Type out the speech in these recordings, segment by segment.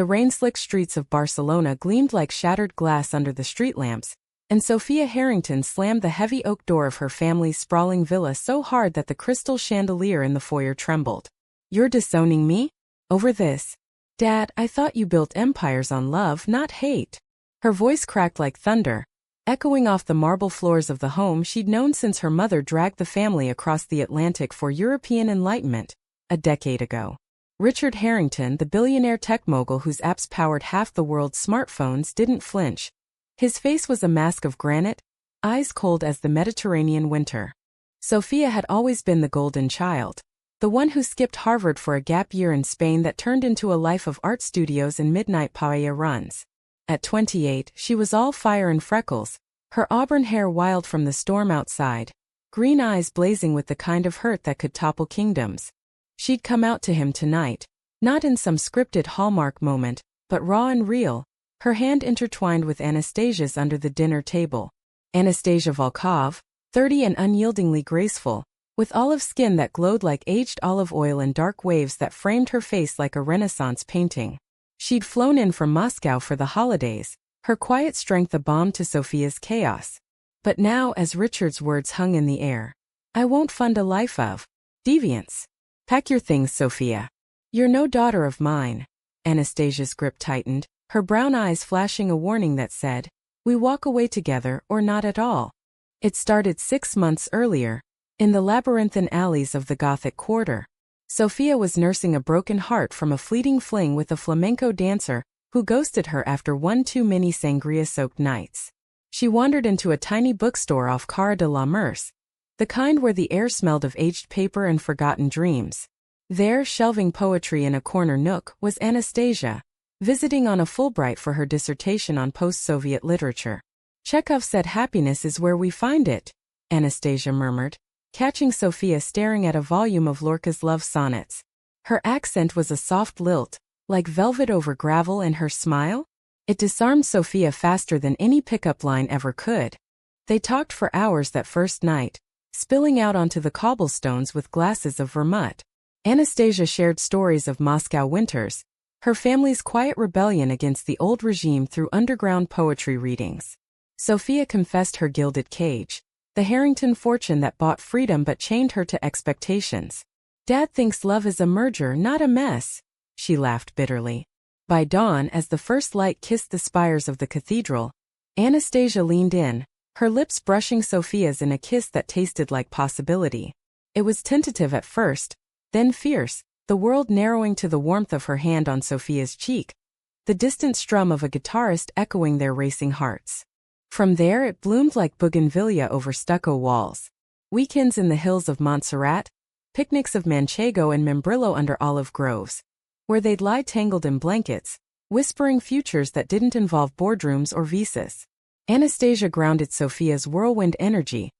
The rain-slicked streets of Barcelona gleamed like shattered glass under the street lamps, and Sophia Harrington slammed the heavy oak door of her family's sprawling villa so hard that the crystal chandelier in the foyer trembled. "You're disowning me? Over this? Dad, I thought you built empires on love, not hate." Her voice cracked like thunder, echoing off the marble floors of the home she'd known since her mother dragged the family across the Atlantic for European enlightenment, a decade ago. Richard Harrington, the billionaire tech mogul whose apps powered half the world's smartphones, didn't flinch. His face was a mask of granite, eyes cold as the Mediterranean winter. Sophia had always been the golden child, the one who skipped Harvard for a gap year in Spain that turned into a life of art studios and midnight paella runs. At 28, she was all fire and freckles, her auburn hair wild from the storm outside, green eyes blazing with the kind of hurt that could topple kingdoms. She'd come out to him tonight, not in some scripted Hallmark moment, but raw and real, her hand intertwined with Anastasia's under the dinner table. Anastasia Volkov, 30 and unyieldingly graceful, with olive skin that glowed like aged olive oil and dark waves that framed her face like a Renaissance painting. She'd flown in from Moscow for the holidays, her quiet strength a balm to Sophia's chaos. But now, as Richard's words hung in the air, "I won't fund a life of deviance. Pack your things, Sophia. You're no daughter of mine." Anastasia's grip tightened, her brown eyes flashing a warning that said, "We walk away together or not at all." It started 6 months earlier, in the labyrinthine alleys of the Gothic Quarter. Sophia was nursing a broken heart from a fleeting fling with a flamenco dancer who ghosted her after one too many sangria-soaked nights. She wandered into a tiny bookstore off Cara de la Merce, the kind where the air smelled of aged paper and forgotten dreams. There, shelving poetry in a corner nook, was Anastasia, visiting on a Fulbright for her dissertation on post-Soviet literature. "Chekhov said happiness is where we find it," Anastasia murmured, catching Sophia staring at a volume of Lorca's love sonnets. Her accent was a soft lilt, like velvet over gravel, and her smile? It disarmed Sophia faster than any pickup line ever could. They talked for hours that first night, spilling out onto the cobblestones with glasses of vermouth. Anastasia shared stories of Moscow winters, her family's quiet rebellion against the old regime through underground poetry readings. Sophia confessed her gilded cage, the Harrington fortune that bought freedom but chained her to expectations. "Dad thinks love is a merger, not a mess," she laughed bitterly. By dawn, as the first light kissed the spires of the cathedral, Anastasia leaned in, her lips brushing Sophia's in a kiss that tasted like possibility. It was tentative at first, then fierce, the world narrowing to the warmth of her hand on Sophia's cheek, the distant strum of a guitarist echoing their racing hearts. From there it bloomed like bougainvillea over stucco walls. Weekends in the hills of Montserrat, picnics of Manchego and Membrillo under olive groves, where they'd lie tangled in blankets, whispering futures that didn't involve boardrooms or visas. Anastasia grounded Sophia's whirlwind energy.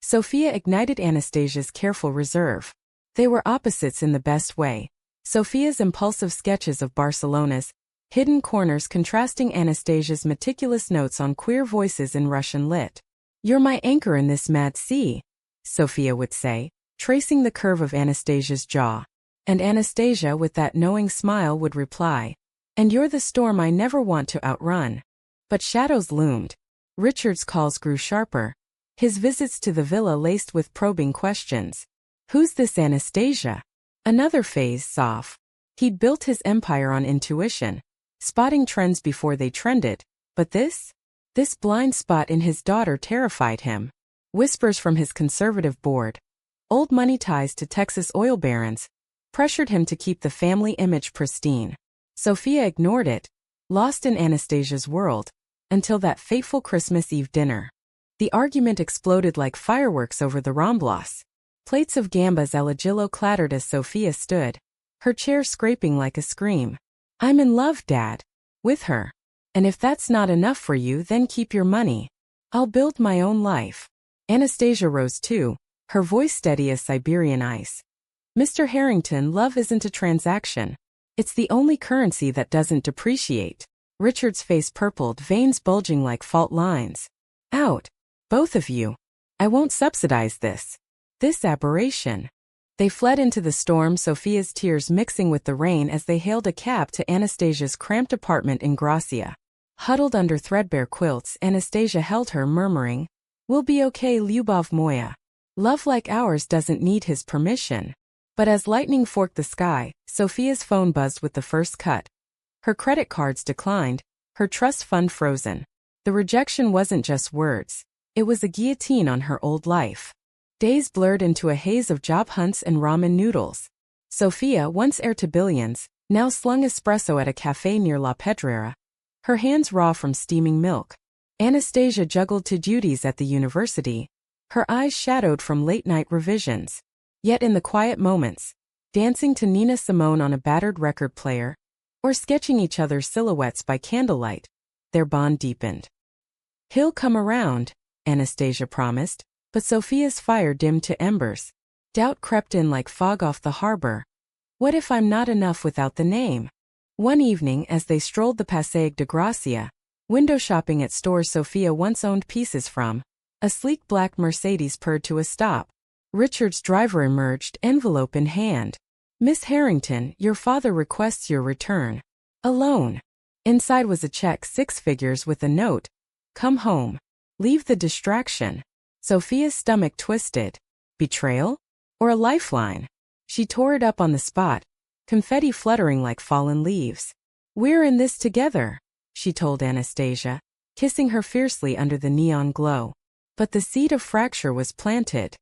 Sophia ignited Anastasia's careful reserve. They were opposites in the best way. Sophia's impulsive sketches of Barcelona's hidden corners contrasting Anastasia's meticulous notes on queer voices in Russian lit. "You're my anchor in this mad sea," Sophia would say, tracing the curve of Anastasia's jaw. And Anastasia, with that knowing smile, would reply, "And you're the storm I never want to outrun." But shadows loomed. Richard's calls grew sharper, his visits to the villa laced with probing questions. "Who's this Anastasia?" Another phase off. He'd built his empire on intuition, spotting trends before they trended, but this blind spot in his daughter terrified him. Whispers from his conservative board, old money ties to Texas oil barons, pressured him to keep the family image pristine. Sophia ignored it, lost in Anastasia's world, until that fateful Christmas Eve dinner. The argument exploded like fireworks over the Ramblas. Plates of gambas al ajillo clattered as Sophia stood, her chair scraping like a scream. "I'm in love, Dad. With her. And if that's not enough for you, then keep your money. I'll build my own life." Anastasia rose too, her voice steady as Siberian ice. "Mr. Harrington, love isn't a transaction. It's the only currency that doesn't depreciate." Richard's face purpled, veins bulging like fault lines. "Out. Both of you. I won't subsidize this aberration." They fled into the storm, Sophia's tears mixing with the rain as they hailed a cab to Anastasia's cramped apartment in Gracia. Huddled under threadbare quilts, Anastasia held her, murmuring, "We'll be okay, Lyubov moya. Love like ours doesn't need his permission." But as lightning forked the sky, Sophia's phone buzzed with the first cut. Her credit cards declined, her trust fund frozen. The rejection wasn't just words. It was a guillotine on her old life. Days blurred into a haze of job hunts and ramen noodles. Sophia, once heir to billions, now slung espresso at a cafe near La Pedrera, her hands raw from steaming milk. Anastasia juggled two duties at the university, her eyes shadowed from late-night revisions. Yet in the quiet moments, dancing to Nina Simone on a battered record player, or sketching each other's silhouettes by candlelight, their bond deepened. "He'll come around," Anastasia promised, but Sophia's fire dimmed to embers. Doubt crept in like fog off the harbor. What if I'm not enough without the name? One evening, as they strolled the Passeig de Gracia, window shopping at stores Sophia once owned pieces from, a sleek black Mercedes purred to a stop. Richard's driver emerged, envelope in hand. "Miss Harrington, your father requests your return. Alone." Inside was a check, 6 figures, with a note, "Come home. Leave the distraction." Sophia's stomach twisted. Betrayal? Or a lifeline? She tore it up on the spot, confetti fluttering like fallen leaves. "We're in this together," she told Anastasia, kissing her fiercely under the neon glow. But the seed of fracture was planted.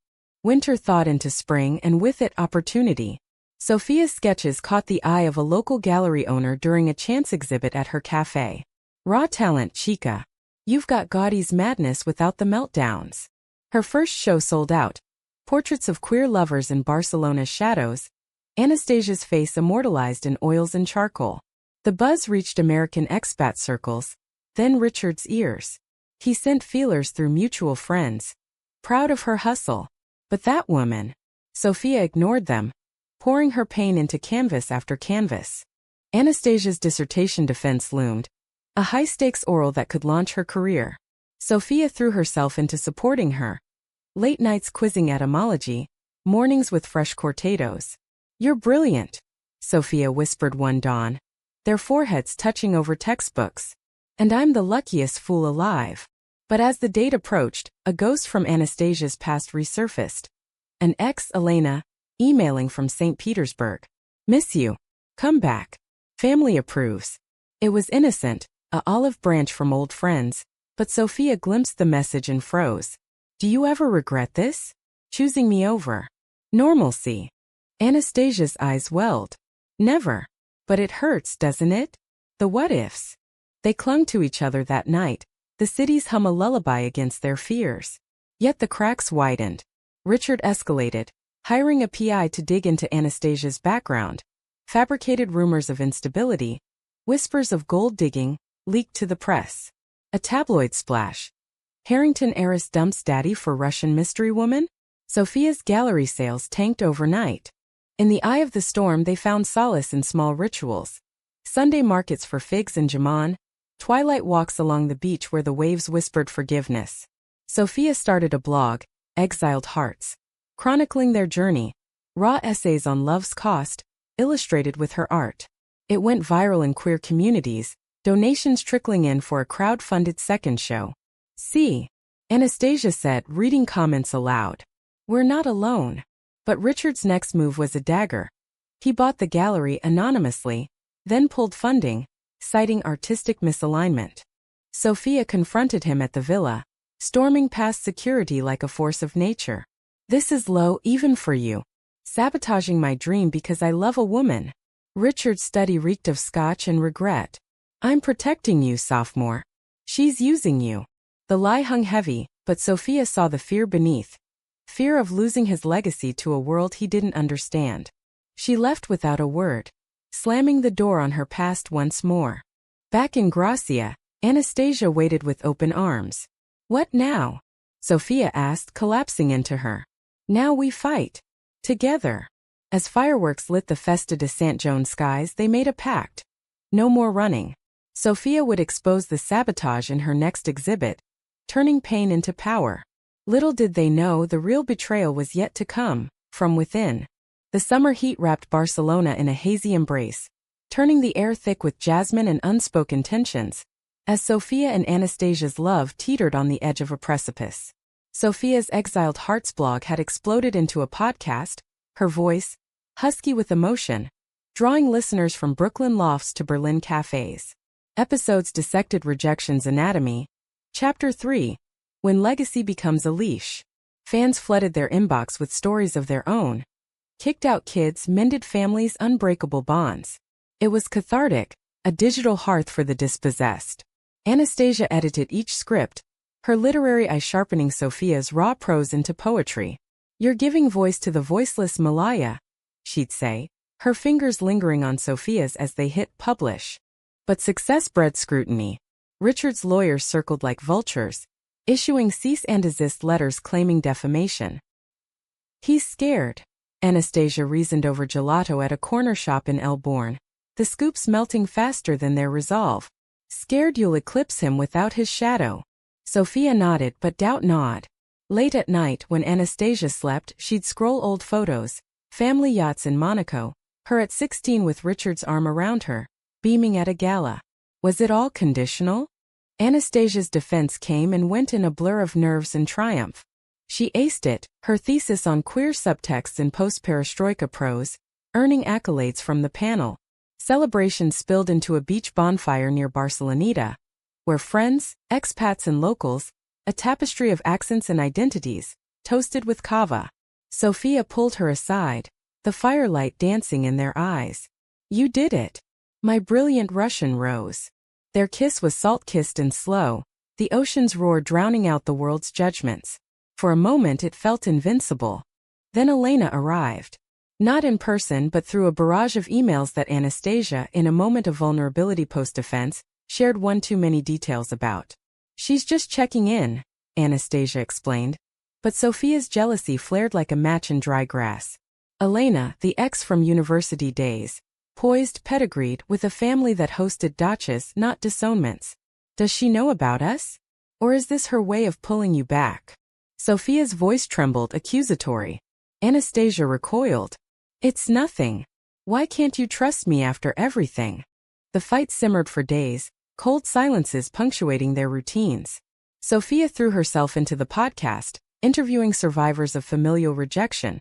Winter thawed into spring, and with it opportunity. Sophia's sketches caught the eye of a local gallery owner during a chance exhibit at her cafe. "Raw talent, chica. You've got Gaudi's madness without the meltdowns." Her first show sold out. Portraits of queer lovers in Barcelona's shadows, Anastasia's face immortalized in oils and charcoal. The buzz reached American expat circles, then Richard's ears. He sent feelers through mutual friends, proud of her hustle. But that woman, Sophia ignored them, pouring her pain into canvas after canvas. Anastasia's dissertation defense loomed, a high-stakes oral that could launch her career. Sophia threw herself into supporting her. Late nights quizzing etymology, mornings with fresh cortados. "You're brilliant," Sophia whispered one dawn, their foreheads touching over textbooks. "And I'm the luckiest fool alive." But as the date approached, a ghost from Anastasia's past resurfaced. An ex, Elena, emailing from St. Petersburg. "Miss you. Come back. Family approves." It was innocent, a olive branch from old friends, but Sophia glimpsed the message and froze. "Do you ever regret this? Choosing me over normalcy?" Anastasia's eyes welled. "Never. But it hurts, doesn't it? The what-ifs." They clung to each other that night, the city's hum a lullaby against their fears. Yet the cracks widened. Richard escalated, hiring a PI to dig into Anastasia's background. Fabricated rumors of instability, whispers of gold digging, leaked to the press. A tabloid splash. Harrington heiress dumps daddy for Russian mystery woman? Sophia's gallery sales tanked overnight. In the eye of the storm, they found solace in small rituals. Sunday markets for figs and jamon, twilight walks along the beach where the waves whispered forgiveness. Sophia started a blog, Exiled Hearts, chronicling their journey, raw essays on love's cost, illustrated with her art. It went viral in queer communities, donations trickling in for a crowd-funded second show. "See," Anastasia said, reading comments aloud. "We're not alone." But Richard's next move was a dagger. He bought the gallery anonymously, then pulled funding, citing artistic misalignment. Sophia confronted him at the villa, storming past security like a force of nature. "This is low even for you. Sabotaging my dream because I love a woman." Richard's study reeked of scotch and regret. "I'm protecting you, sophomore. She's using you." The lie hung heavy, but Sophia saw the fear beneath. Fear of losing his legacy to a world he didn't understand. She left without a word, slamming the door on her past once more. Back in Gracia, Anastasia waited with open arms. "What now?" Sophia asked, collapsing into her. "Now we fight. Together." As fireworks lit the Festa de St. Joan skies, they made a pact. No more running. Sophia would expose the sabotage in her next exhibit, turning pain into power. Little did they know the real betrayal was yet to come, from within. The summer heat wrapped Barcelona in a hazy embrace, turning the air thick with jasmine and unspoken tensions, as Sophia and Anastasia's love teetered on the edge of a precipice. Sophia's Exiled Hearts blog had exploded into a podcast, her voice, husky with emotion, drawing listeners from Brooklyn lofts to Berlin cafes. Episodes dissected rejection's anatomy. Chapter 3. When Legacy Becomes a Leash. Fans flooded their inbox with stories of their own. Kicked out kids mended families' unbreakable bonds. It was cathartic, a digital hearth for the dispossessed. Anastasia edited each script, her literary eye sharpening Sophia's raw prose into poetry. "You're giving voice to the voiceless, Malaya," she'd say, her fingers lingering on Sophia's as they hit publish. But success bred scrutiny. Richard's lawyers circled like vultures, issuing cease and desist letters claiming defamation. "He's scared," Anastasia reasoned over gelato at a corner shop in Elborn, the scoops melting faster than their resolve. "Scared you'll eclipse him without his shadow." Sophia nodded but doubt gnawed. Late at night when Anastasia slept, she'd scroll old photos, family yachts in Monaco, her at 16 with Richard's arm around her, beaming at a gala. Was it all conditional? Anastasia's defense came and went in a blur of nerves and triumph. She aced it, her thesis on queer subtexts in post-perestroika prose, earning accolades from the panel. Celebration spilled into a beach bonfire near Barceloneta, where friends, expats and locals, a tapestry of accents and identities, toasted with cava. Sophia pulled her aside, the firelight dancing in their eyes. "You did it, my brilliant Russian rose." Their kiss was salt-kissed and slow, the ocean's roar drowning out the world's judgments. For a moment it felt invincible. Then Elena arrived. Not in person but through a barrage of emails that Anastasia, in a moment of vulnerability post-offense, shared one too many details about. "She's just checking in," Anastasia explained. But Sophia's jealousy flared like a match in dry grass. Elena, the ex from university days, poised, pedigreed, with a family that hosted dachas, not disownments. "Does she know about us? Or is this her way of pulling you back?" Sophia's voice trembled, accusatory. Anastasia recoiled. "It's nothing. Why can't you trust me after everything?" The fight simmered for days, cold silences punctuating their routines. Sophia threw herself into the podcast, interviewing survivors of familial rejection.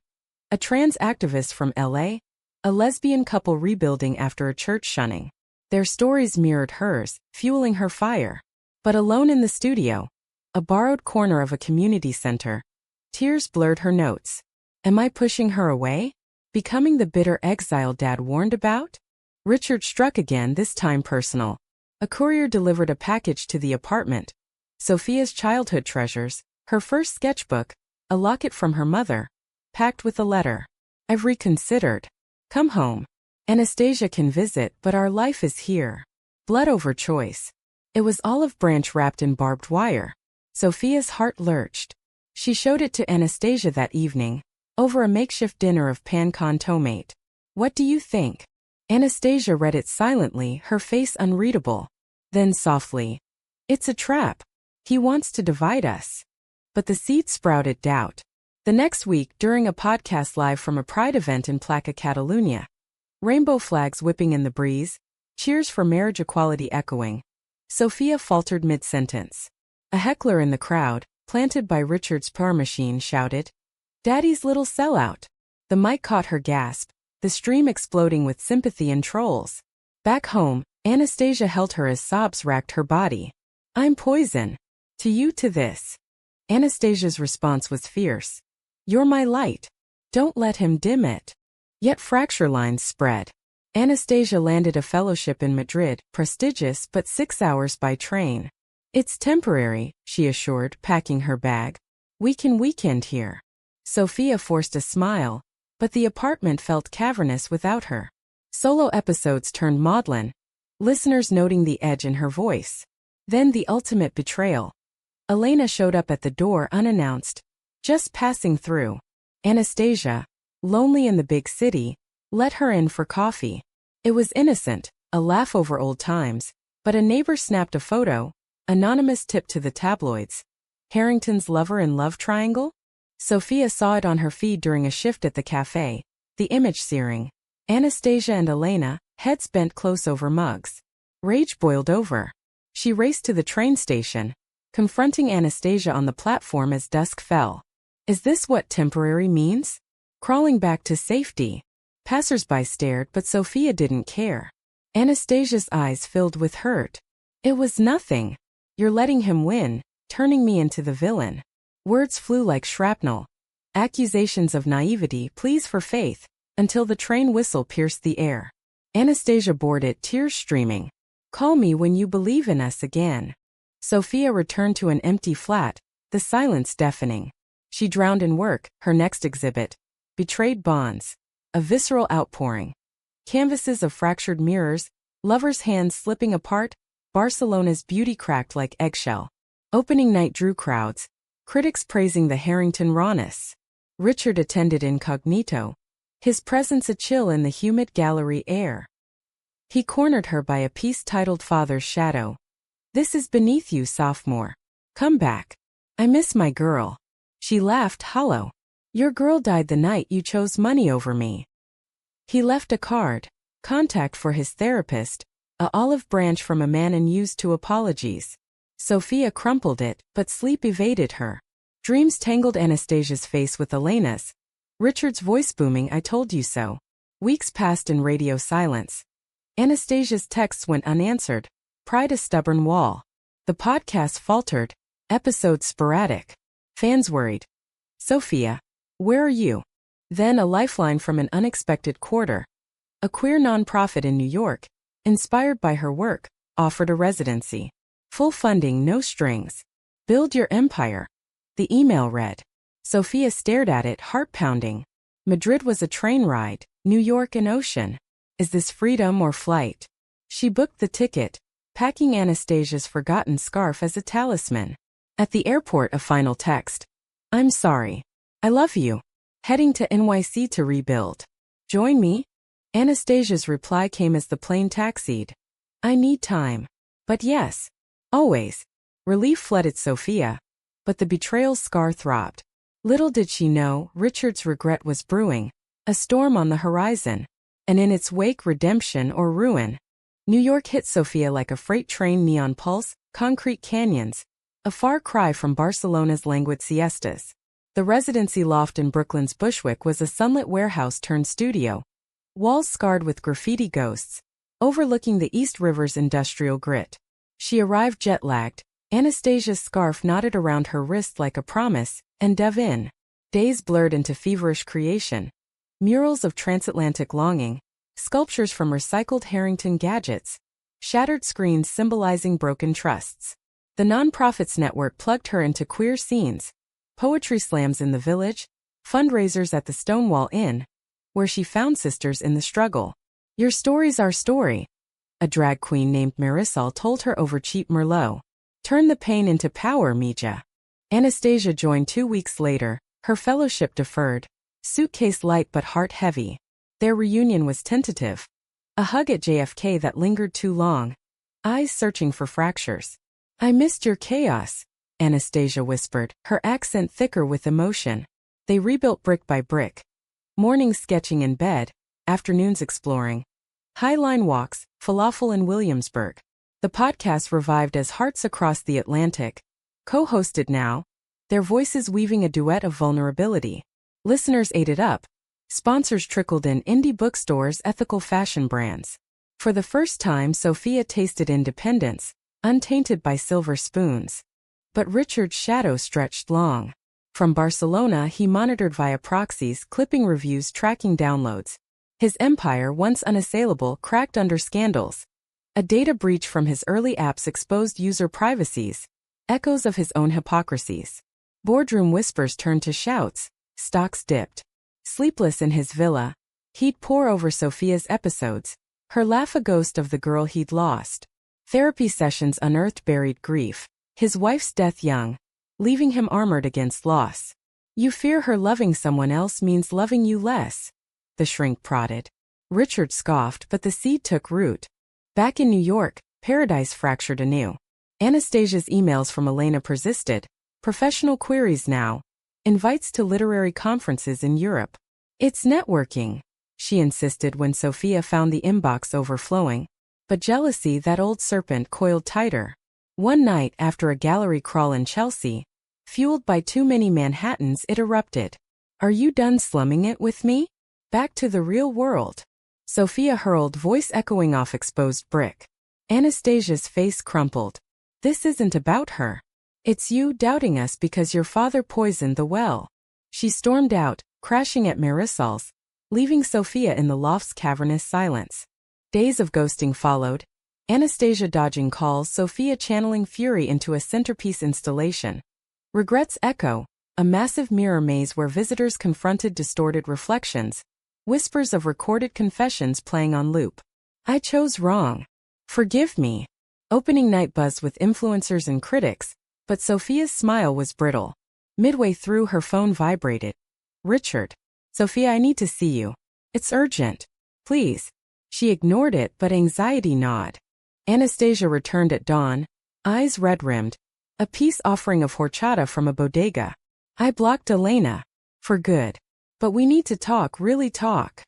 A trans activist from LA, a lesbian couple rebuilding after a church shunning. Their stories mirrored hers, fueling her fire. But alone in the studio, a borrowed corner of a community center, tears blurred her notes. Am I pushing her away? Becoming the bitter exile Dad warned about? Richard struck again, this time personal. A courier delivered a package to the apartment. Sophia's childhood treasures, her first sketchbook, a locket from her mother, packed with a letter. "I've reconsidered. Come home. Anastasia can visit, but our life is here." Blood over choice. It was olive branch wrapped in barbed wire. Sophia's heart lurched. She showed it to Anastasia that evening, over a makeshift dinner of pan con tomate. "What do you think?" Anastasia read it silently, her face unreadable. Then softly, "It's a trap. He wants to divide us." But the seed sprouted doubt. The next week, during a podcast live from a pride event in Placa, Catalunya, rainbow flags whipping in the breeze, cheers for marriage equality echoing, Sophia faltered mid-sentence. A heckler in the crowd, planted by Richard's PR machine, shouted, "Daddy's little sellout." The mic caught her gasp, the stream exploding with sympathy and trolls. Back home, Anastasia held her as sobs racked her body. "I'm poison. To you, to this." Anastasia's response was fierce. "You're my light. Don't let him dim it." Yet fracture lines spread. Anastasia landed a fellowship in Madrid, prestigious but 6 hours by train. "It's temporary," she assured, packing her bag. "We can weekend here." Sophia forced a smile, but the apartment felt cavernous without her. Solo episodes turned maudlin, listeners noting the edge in her voice. Then the ultimate betrayal. Elena showed up at the door unannounced, just passing through. Anastasia, lonely in the big city, let her in for coffee. It was innocent, a laugh over old times, but a neighbor snapped a photo, anonymous tip to the tabloids. Harrington's lover in love triangle? Sophia saw it on her feed during a shift at the cafe, The image searing. Anastasia and Elena, heads bent close over mugs. Rage boiled over. She raced to the train station, confronting Anastasia on the platform as dusk fell. Is this what temporary means? Crawling back to safety. Passers-by stared, but Sophia didn't care. Anastasia's eyes filled with hurt. It was nothing. You're letting him win, turning me into the villain. Words flew like shrapnel. Accusations of naivety, pleas for faith, until the train whistle pierced the air. Anastasia boarded, tears streaming. Call me when you believe in us again. Sophia returned to an empty flat, the silence deafening. She drowned in work, her next exhibit. Betrayed bonds. A visceral outpouring. Canvases of fractured mirrors, lovers' hands slipping apart, Barcelona's beauty cracked like eggshell. Opening night drew crowds, critics praising the Harrington rawness. Richard attended incognito, his presence a chill in the humid gallery air. He cornered her by a piece titled Father's Shadow. This is beneath you, sophomore. Come back. I miss my girl. She laughed hollow. Your girl died the night you chose money over me. He left a card, contact for his therapist, a olive branch from a man and used to apologies. Sophia crumpled it, but sleep evaded her. Dreams tangled Anastasia's face with Elena's. Richard's voice booming, I told you so. Weeks passed in radio silence. Anastasia's texts went unanswered. Pride a stubborn wall. The podcast faltered. Episodes sporadic. Fans worried. Sophia, where are you? Then a lifeline from an unexpected quarter. A queer nonprofit in New York, inspired by her work, offered a residency. Full funding, no strings. Build your empire. The email read. Sophia stared at it, heart pounding. Madrid was a train ride, New York an ocean. Is this freedom or flight? She booked the ticket, packing Anastasia's forgotten scarf as a talisman. At the airport, a final text. I'm sorry. I love you. Heading to NYC to rebuild. Join me? Anastasia's reply came as the plane taxied. I need time. But yes. Always. Relief flooded Sophia. But the betrayal's scar throbbed. Little did she know, Richard's regret was brewing. A storm on the horizon. And in its wake, redemption or ruin. New York hit Sophia like a freight train, neon pulse, concrete canyons. A far cry from Barcelona's languid siestas. The residency loft in Brooklyn's Bushwick was a sunlit warehouse turned studio. Walls scarred with graffiti ghosts, overlooking the East River's industrial grit. She arrived jet-lagged, Anastasia's scarf knotted around her wrist like a promise, and dove in. Days blurred into feverish creation. Murals of transatlantic longing, sculptures from recycled Harrington gadgets, shattered screens symbolizing broken trusts. The nonprofits network plugged her into queer scenes, poetry slams in the village, fundraisers at the Stonewall Inn, where she found sisters in the struggle. Your story's our story. A drag queen named Marisol told her over cheap Merlot. Turn the pain into power, Mija. Anastasia joined 2 weeks later, her fellowship deferred, suitcase light but heart heavy. Their reunion was tentative. A hug at JFK that lingered too long. Eyes searching for fractures. I missed your chaos, Anastasia whispered, her accent thicker with emotion. They rebuilt brick by brick. Mornings sketching in bed, afternoons exploring. Highline walks, falafel in Williamsburg. The podcast revived as Hearts Across the Atlantic. Co-hosted now, their voices weaving a duet of vulnerability. Listeners ate it up. Sponsors trickled in, indie bookstores, ethical fashion brands. For the first time, Sophia tasted independence, untainted by silver spoons. But Richard's shadow stretched long. From Barcelona, he monitored via proxies, clipping reviews, tracking downloads. His empire, once unassailable, cracked under scandals. A data breach from his early apps exposed user privacies, echoes of his own hypocrisies. Boardroom whispers turned to shouts, stocks dipped. Sleepless in his villa, he'd pore over Sophia's episodes, her laugh a ghost of the girl he'd lost. Therapy sessions unearthed buried grief, his wife's death young, leaving him armored against loss. You fear her loving someone else means loving you less, the shrink prodded. Richard scoffed, but the seed took root. Back in New York, paradise fractured anew. Anastasia's emails from Elena persisted. Professional queries now. Invites to literary conferences in Europe. It's networking, she insisted when Sophia found the inbox overflowing. But jealousy, that old serpent, coiled tighter. One night after a gallery crawl in Chelsea, fueled by too many Manhattans, it erupted. Are you done slumming it with me? Back to the real world. Sophia hurled, voice echoing off exposed brick. Anastasia's face crumpled. This isn't about her. It's you doubting us because your father poisoned the well. She stormed out, crashing at Marisol's, leaving Sophia in the loft's cavernous silence. Days of ghosting followed. Anastasia dodging calls, Sophia channeling fury into a centerpiece installation. Regret's Echo, a massive mirror maze where visitors confronted distorted reflections, whispers of recorded confessions playing on loop. I chose wrong. Forgive me. Opening night buzzed with influencers and critics, but Sophia's smile was brittle. Midway through, her phone vibrated. Richard. Sophia, I need to see you. It's urgent. Please. She ignored it, but anxiety gnawed. Anastasia returned at dawn, eyes red-rimmed, a peace offering of horchata from a bodega. I blocked Elena. For good. But we need to talk, really talk.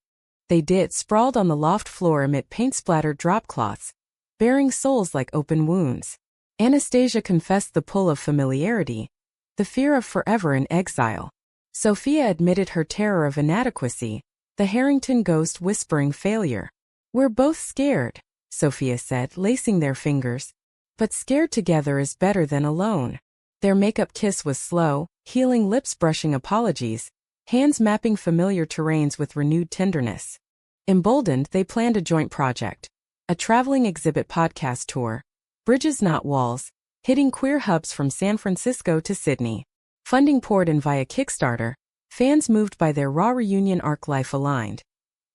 They did, sprawled on the loft floor amid paint-splattered dropcloths, bearing souls like open wounds. Anastasia confessed the pull of familiarity, the fear of forever in exile. Sophia admitted her terror of inadequacy, the Harrington ghost whispering failure. We're both scared, Sophia said, lacing their fingers. But scared together is better than alone. Their makeup kiss was slow, healing lips brushing apologies, hands mapping familiar terrains with renewed tenderness. Emboldened, they planned a joint project. A traveling exhibit podcast tour. Bridges not walls, hitting queer hubs from San Francisco to Sydney. Funding poured in via Kickstarter, fans moved by their raw reunion arc, life aligned.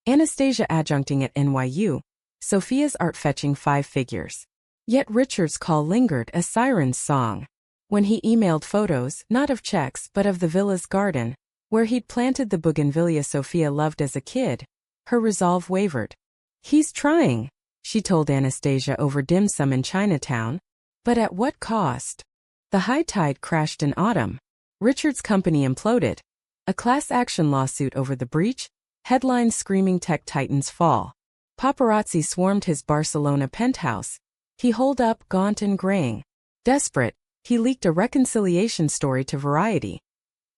Anastasia adjuncting at NYU, Sophia's art fetching 5 figures. Yet Richard's call lingered, a siren's song. When he emailed photos, not of checks but of the villa's garden, where he'd planted the bougainvillea Sophia loved as a kid, her resolve wavered. He's trying, she told Anastasia over dim sum in Chinatown. But at what cost? The high tide crashed in autumn. Richard's company imploded. A class action lawsuit over the breach, headlines screaming tech titans fall. Paparazzi swarmed his Barcelona penthouse. He holed up, gaunt and graying. Desperate, he leaked a reconciliation story to Variety.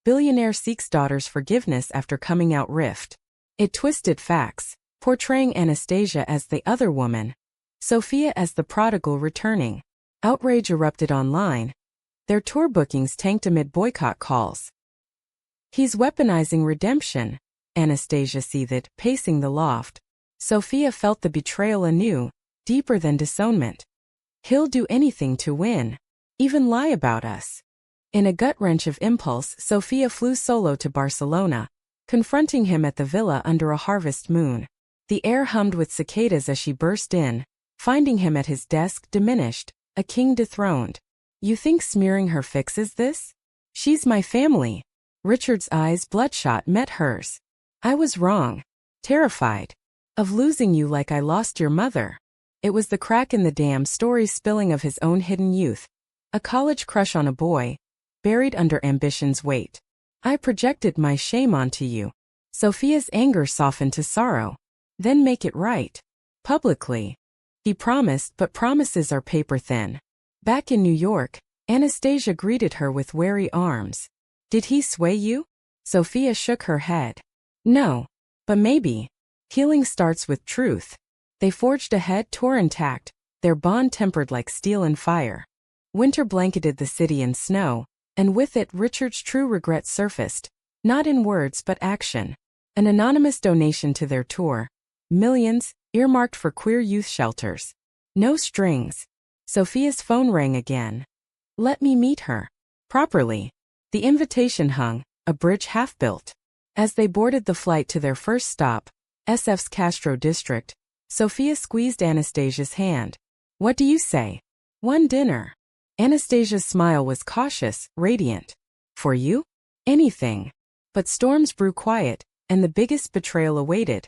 Billionaire seeks daughter's forgiveness after coming out rift. It twisted facts, portraying Anastasia as the other woman, Sophia as the prodigal returning. Outrage erupted online. Their tour bookings tanked amid boycott calls. He's weaponizing redemption, Anastasia seethed, pacing the loft. Sophia felt the betrayal anew, deeper than disownment. He'll do anything to win. Even lie about us. In a gut-wrench of impulse, Sophia flew solo to Barcelona, confronting him at the villa under a harvest moon. The air hummed with cicadas as she burst in, finding him at his desk, diminished, a king dethroned. You think smearing her fixes this? She's my family. Richard's eyes, bloodshot, met hers. I was wrong. Terrified. Of losing you like I lost your mother. It was the crack in the dam, stories spilling of his own hidden youth. A college crush on a boy, buried under ambition's weight. I projected my shame onto you. Sophia's anger softened to sorrow. Then make it right. Publicly. He promised, but promises are paper thin. Back in New York, Anastasia greeted her with wary arms. Did he sway you? Sophia shook her head. No. But maybe. Healing starts with truth. They forged ahead, tour intact, their bond tempered like steel and fire. Winter blanketed the city in snow, and with it Richard's true regret surfaced, not in words but action. An anonymous donation to their tour. Millions, earmarked for queer youth shelters. No strings. Sophia's phone rang again. Let me meet her. Properly. The invitation hung, a bridge half-built. As they boarded the flight to their first stop, SF's Castro district, Sophia squeezed Anastasia's hand. What do you say? One dinner. Anastasia's smile was cautious, radiant. For you? Anything. But storms brew quiet, and the biggest betrayal awaited.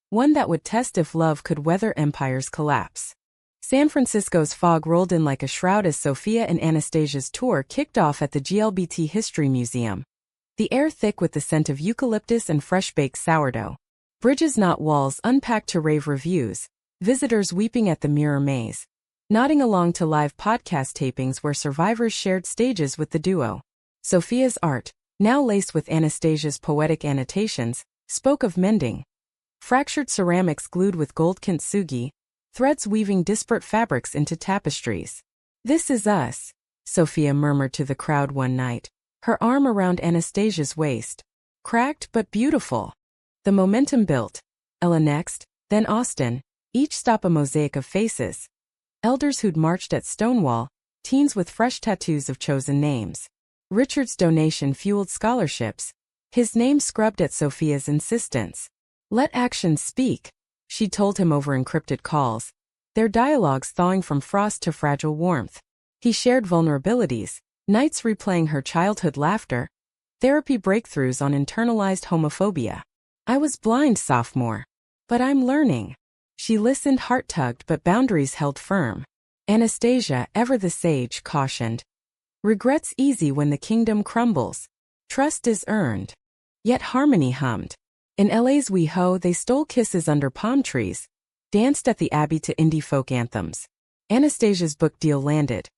One that would test if love could weather empire's collapse. San Francisco's fog rolled in like a shroud as Sophia and Anastasia's tour kicked off at the LGBT History Museum. The air thick with the scent of eucalyptus and fresh-baked sourdough. Bridges not walls unpacked to rave reviews, visitors weeping at the mirror maze. Nodding along to live podcast tapings where survivors shared stages with the duo. Sophia's art, now laced with Anastasia's poetic annotations, spoke of mending. Fractured ceramics glued with gold kintsugi, threads weaving disparate fabrics into tapestries. "This is us," Sophia murmured to the crowd one night, her arm around Anastasia's waist. Cracked but beautiful. The momentum built. Ella next, then Austin, each stop a mosaic of faces. Elders who'd marched at Stonewall, teens with fresh tattoos of chosen names. Richard's donation fueled scholarships, his name scrubbed at Sophia's insistence. "Let actions speak," she told him over encrypted calls, their dialogues thawing from frost to fragile warmth. He shared vulnerabilities, nights replaying her childhood laughter, therapy breakthroughs on internalized homophobia. "I was blind, sophomore. But I'm learning." She listened, heart-tugged, but boundaries held firm. Anastasia, ever the sage, cautioned. "Regret's easy when the kingdom crumbles. Trust is earned." Yet harmony hummed. In LA's WeHo, they stole kisses under palm trees, danced at the Abbey to indie folk anthems. Anastasia's book deal landed.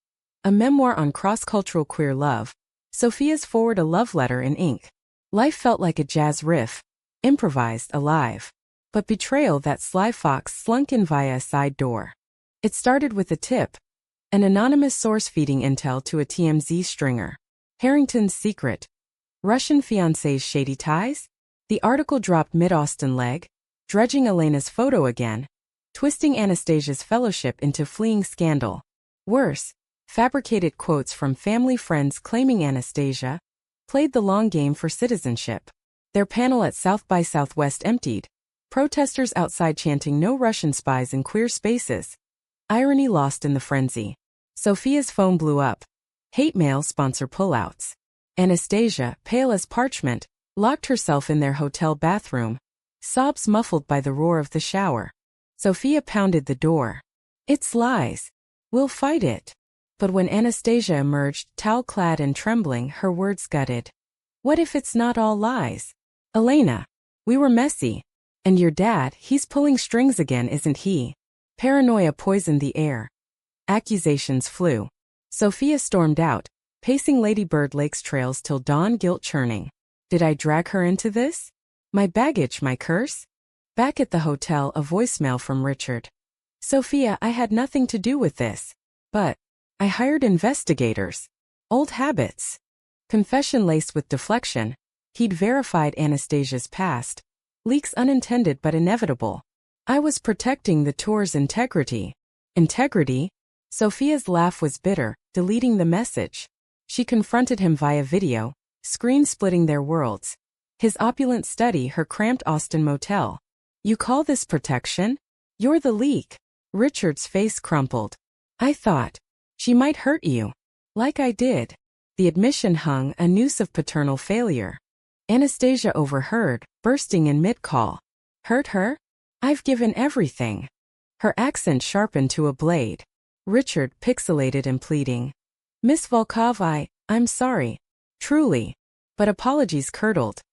A memoir on cross-cultural queer love, Sophia's forward a love letter in ink. Life felt like a jazz riff, improvised, alive. But betrayal, that sly fox, slunk in via a side door. It started with a tip. An anonymous source feeding intel to a TMZ stringer. Harrington's secret. Russian fiancé's shady ties? The article dropped mid-Austin leg, dredging Elena's photo again, twisting Anastasia's fellowship into fleeing scandal. Worse, fabricated quotes from family friends claiming Anastasia played the long game for citizenship. Their panel at South by Southwest emptied. Protesters outside chanting "No Russian spies in queer spaces." Irony lost in the frenzy. Sophia's phone blew up. Hate mail sponsor pullouts. Anastasia, pale as parchment, locked herself in their hotel bathroom, sobs muffled by the roar of the shower. Sophia pounded the door. "It's lies. We'll fight it." But when Anastasia emerged, towel-clad and trembling, her words gutted. "What if it's not all lies? Elena, we were messy. And your dad, he's pulling strings again, isn't he?" Paranoia poisoned the air. Accusations flew. Sophia stormed out, pacing Lady Bird Lake's trails till dawn, guilt churning. Did I drag her into this? My baggage, my curse? Back at the hotel, a voicemail from Richard. "Sophia, I had nothing to do with this. But I hired investigators. Old habits." Confession laced with deflection. He'd verified Anastasia's past. Leaks unintended but inevitable. "I was protecting the tour's integrity." Integrity? Sophia's laugh was bitter, deleting the message. She confronted him via video, screen splitting their worlds. His opulent study, her cramped Austin motel. "You call this protection? You're the leak." Richard's face crumpled. "I thought she might hurt you. Like I did." The admission hung, a noose of paternal failure. Anastasia overheard, bursting in mid-call. "Hurt her? I've given everything." Her accent sharpened to a blade. Richard, pixelated and pleading. "Miss Volkov, I'm sorry. Truly." But apologies curdled.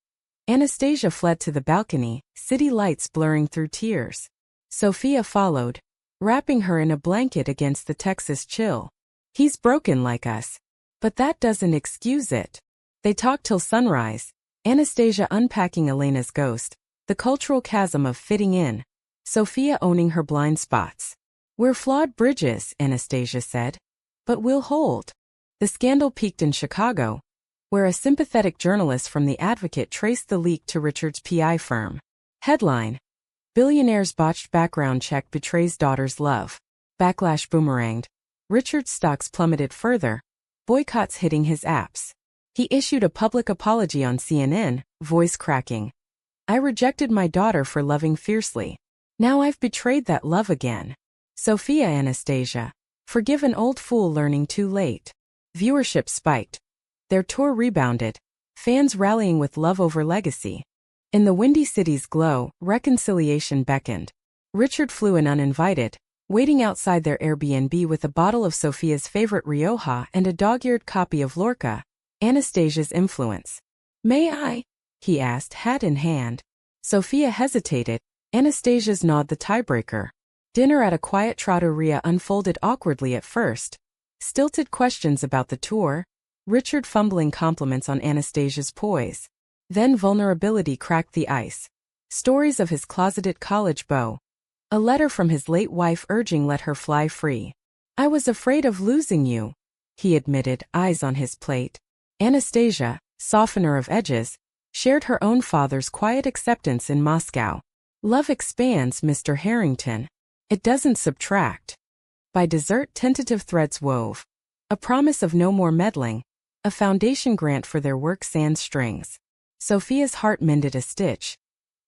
Anastasia fled to the balcony, city lights blurring through tears. Sophia followed, wrapping her in a blanket against the Texas chill. "He's broken like us. But that doesn't excuse it." They talked till sunrise. Anastasia unpacking Elena's ghost, the cultural chasm of fitting in. Sophia owning her blind spots. "We're flawed bridges," Anastasia said. "But we'll hold." The scandal peaked in Chicago, where a sympathetic journalist from The Advocate traced the leak to Richard's PI firm. Headline: Billionaire's botched background check betrays daughter's love. Backlash boomeranged. Richard's stocks plummeted further, boycotts hitting his apps. He issued a public apology on CNN, voice cracking. "I rejected my daughter for loving fiercely. Now I've betrayed that love again." Sophia Anastasia. Forgive an old fool learning too late. Viewership spiked. Their tour rebounded, fans rallying with love over legacy. In the Windy City's glow, reconciliation beckoned. Richard flew in uninvited, waiting outside their Airbnb with a bottle of Sophia's favorite Rioja and a dog-eared copy of Lorca, Anastasia's influence. "May I?" he asked, hat in hand. Sophia hesitated. Anastasia's gnawed the tiebreaker. Dinner at a quiet trattoria unfolded awkwardly at first. Stilted questions about the tour, Richard fumbling compliments on Anastasia's poise. Then vulnerability cracked the ice. Stories of his closeted college beau. A letter from his late wife urging let her fly free. I was afraid of losing you, he admitted, eyes on his plate. Anastasia, softener of edges, shared her own father's quiet acceptance in Moscow. Love expands, Mr. Harrington. It doesn't subtract. By dessert, tentative threads wove. A promise of no more meddling. A foundation grant for their work sans strings. Sophia's heart mended a stitch.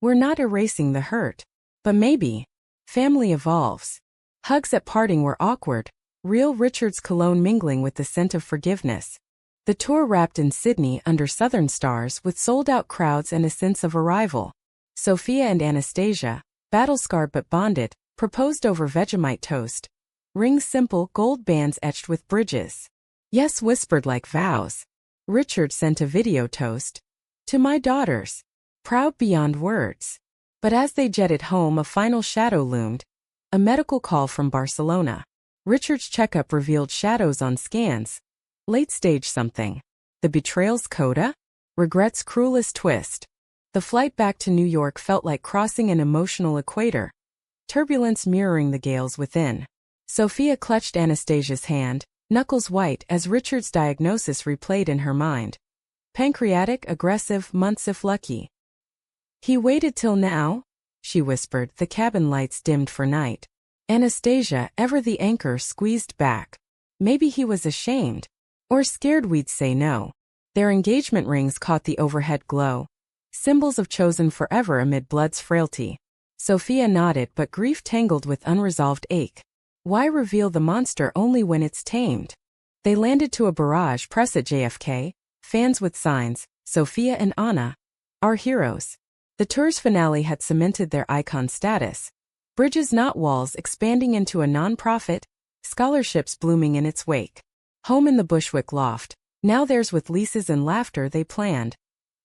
We're not erasing the hurt. But maybe. Family evolves. Hugs at parting were awkward. Real Richard's cologne mingling with the scent of forgiveness. The tour wrapped in Sydney under southern stars with sold-out crowds and a sense of arrival. Sophia and Anastasia, battle-scarred but bonded, proposed over Vegemite toast. Rings simple, gold bands etched with bridges. Yes whispered like vows. Richard sent a video toast. To my daughters. Proud beyond words. But as they jetted home, a final shadow loomed. A medical call from Barcelona. Richard's checkup revealed shadows on scans. Late stage something. The betrayal's coda? Regret's cruelest twist. The flight back to New York felt like crossing an emotional equator. Turbulence mirroring the gales within. Sophia clutched Anastasia's hand, knuckles white as Richard's diagnosis replayed in her mind. Pancreatic, aggressive, months if lucky. He waited till now? She whispered, the cabin lights dimmed for night. Anastasia, ever the anchor, squeezed back. Maybe he was ashamed. Or scared we'd say no. Their engagement rings caught the overhead glow. Symbols of chosen forever amid blood's frailty. Sophia nodded, but grief tangled with unresolved ache. Why reveal the monster only when it's tamed? They landed to a barrage press at JFK, fans with signs, Sophia and Anna. Our heroes. The tour's finale had cemented their icon status. Bridges not walls expanding into a non-profit, scholarships blooming in its wake. Home in the Bushwick loft, now theirs with leases and laughter they planned.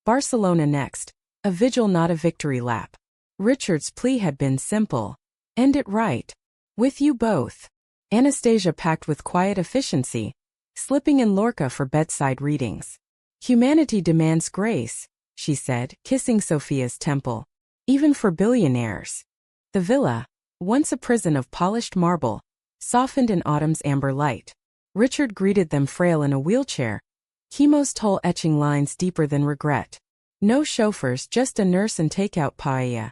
Barcelona next, a vigil not a victory lap. Richard's plea had been simple. End it right. With you both. Anastasia packed with quiet efficiency, slipping in Lorca for bedside readings. Humanity demands grace, she said, kissing Sophia's temple. Even for billionaires. The villa, once a prison of polished marble, softened in autumn's amber light. Richard greeted them frail in a wheelchair. Chemo's toll etching lines deeper than regret. No chauffeurs, just a nurse and takeout paella.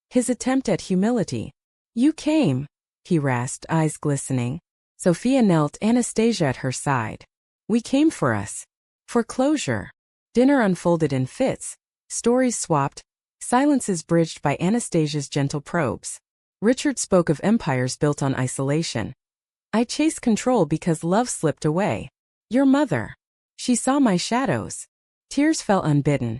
His attempt at humility. You came, he rasped, eyes glistening. Sophia knelt, Anastasia at her side. We came for us. For closure. Dinner unfolded in fits, stories swapped, silences bridged by Anastasia's gentle probes. Richard spoke of empires built on isolation. I chased control because love slipped away. Your mother. She saw my shadows. Tears fell unbidden.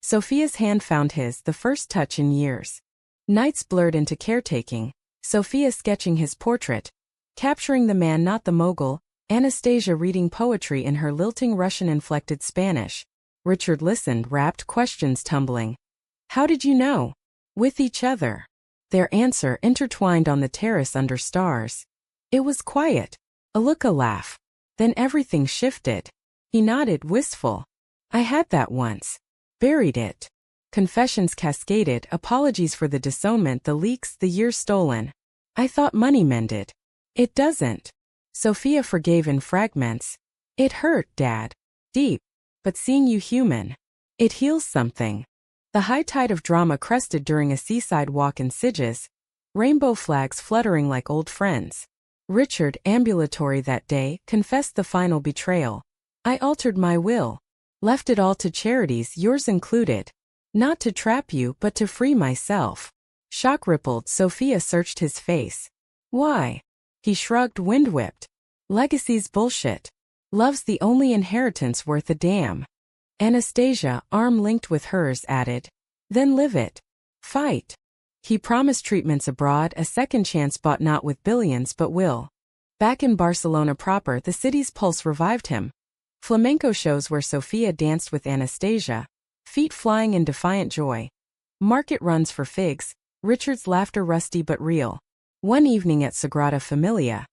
Sophia's hand found his, the first touch in years. Nights blurred into caretaking, Sophia sketching his portrait, capturing the man not the mogul, Anastasia reading poetry in her lilting Russian-inflected Spanish. Richard listened, rapt, questions tumbling. How did you know? With each other. Their answer intertwined on the terrace under stars. It was quiet. A look, a laugh. Then everything shifted. He nodded, wistful. I had that once. Buried it. Confessions cascaded, apologies for the disownment, the leaks, the years stolen. I thought money mended. It doesn't. Sophia forgave in fragments. It hurt, Dad. Deep. But seeing you human. It heals something. The high tide of drama crested during a seaside walk in Sidges. Rainbow flags fluttering like old friends. Richard, ambulatory that day, confessed the final betrayal. I altered my will. Left it all to charities, yours included. Not to trap you, but to free myself. Shock rippled, Sophia searched his face. Why? He shrugged, wind-whipped. Legacy's bullshit. Love's the only inheritance worth a damn. Anastasia, arm linked with hers, added. Then live it. Fight. He promised treatments abroad, a second chance bought not with billions but will. Back in Barcelona proper, the city's pulse revived him. Flamenco shows where Sophia danced with Anastasia, feet flying in defiant joy. Market runs for figs, Richard's laughter rusty but real. One evening at Sagrada Familia,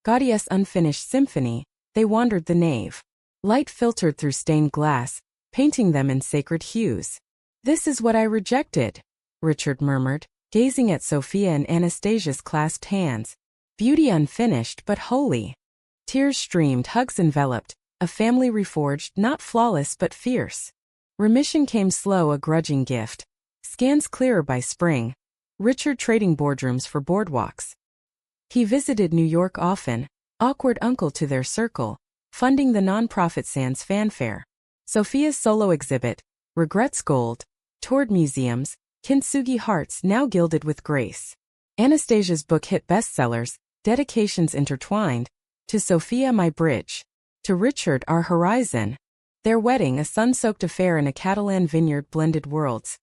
Gaudius' unfinished symphony, they wandered the nave. Light filtered through stained glass, painting them in sacred hues. "This is what I rejected," Richard murmured, gazing at Sophia and Anastasia's clasped hands. Beauty unfinished but holy. Tears streamed, hugs enveloped, a family reforged, not flawless but fierce. Remission came slow, a grudging gift. Scans clearer by spring. Richard trading boardrooms for boardwalks. He visited New York often, awkward uncle to their circle, funding the nonprofit Sans Fanfare. Sophia's solo exhibit, Regrets Gold, toured museums, kintsugi hearts now gilded with grace. Anastasia's book hit bestsellers, dedications intertwined. To Sophia, my bridge. To Richard, our horizon. Their wedding, a sun-soaked affair in a Catalan vineyard, blended worlds.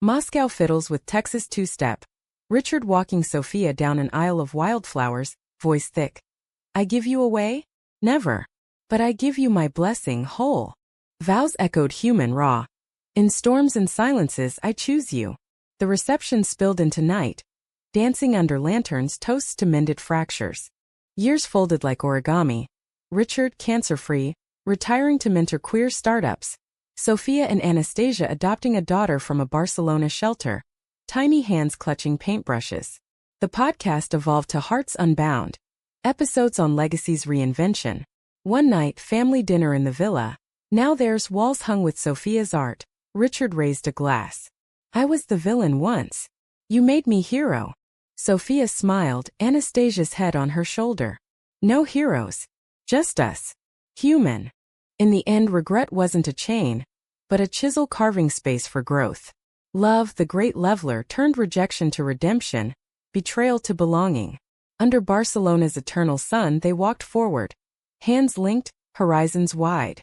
Moscow fiddles with Texas two-step. Richard walking Sophia down an aisle of wildflowers, voice thick. "I give you away? Never. But I give you my blessing whole." Vows echoed human raw. "In storms and silences I choose you." The reception spilled into night. Dancing under lanterns, toasts to mended fractures. Years folded like origami. Richard, cancer-free, retiring to mentor queer startups. Sophia and Anastasia adopting a daughter from a Barcelona shelter. Tiny hands clutching paintbrushes. The podcast evolved to Hearts Unbound. Episodes on Legacy's reinvention. One night, family dinner in the villa. Now there's walls hung with Sophia's art. Richard raised a glass. "I was the villain once. You made me hero." Sophia smiled, Anastasia's head on her shoulder. "No heroes. Just us. Human." In the end, regret wasn't a chain, but a chisel carving space for growth. Love, the great leveler, turned rejection to redemption, betrayal to belonging. Under Barcelona's eternal sun they walked forward. Hands linked, horizons wide.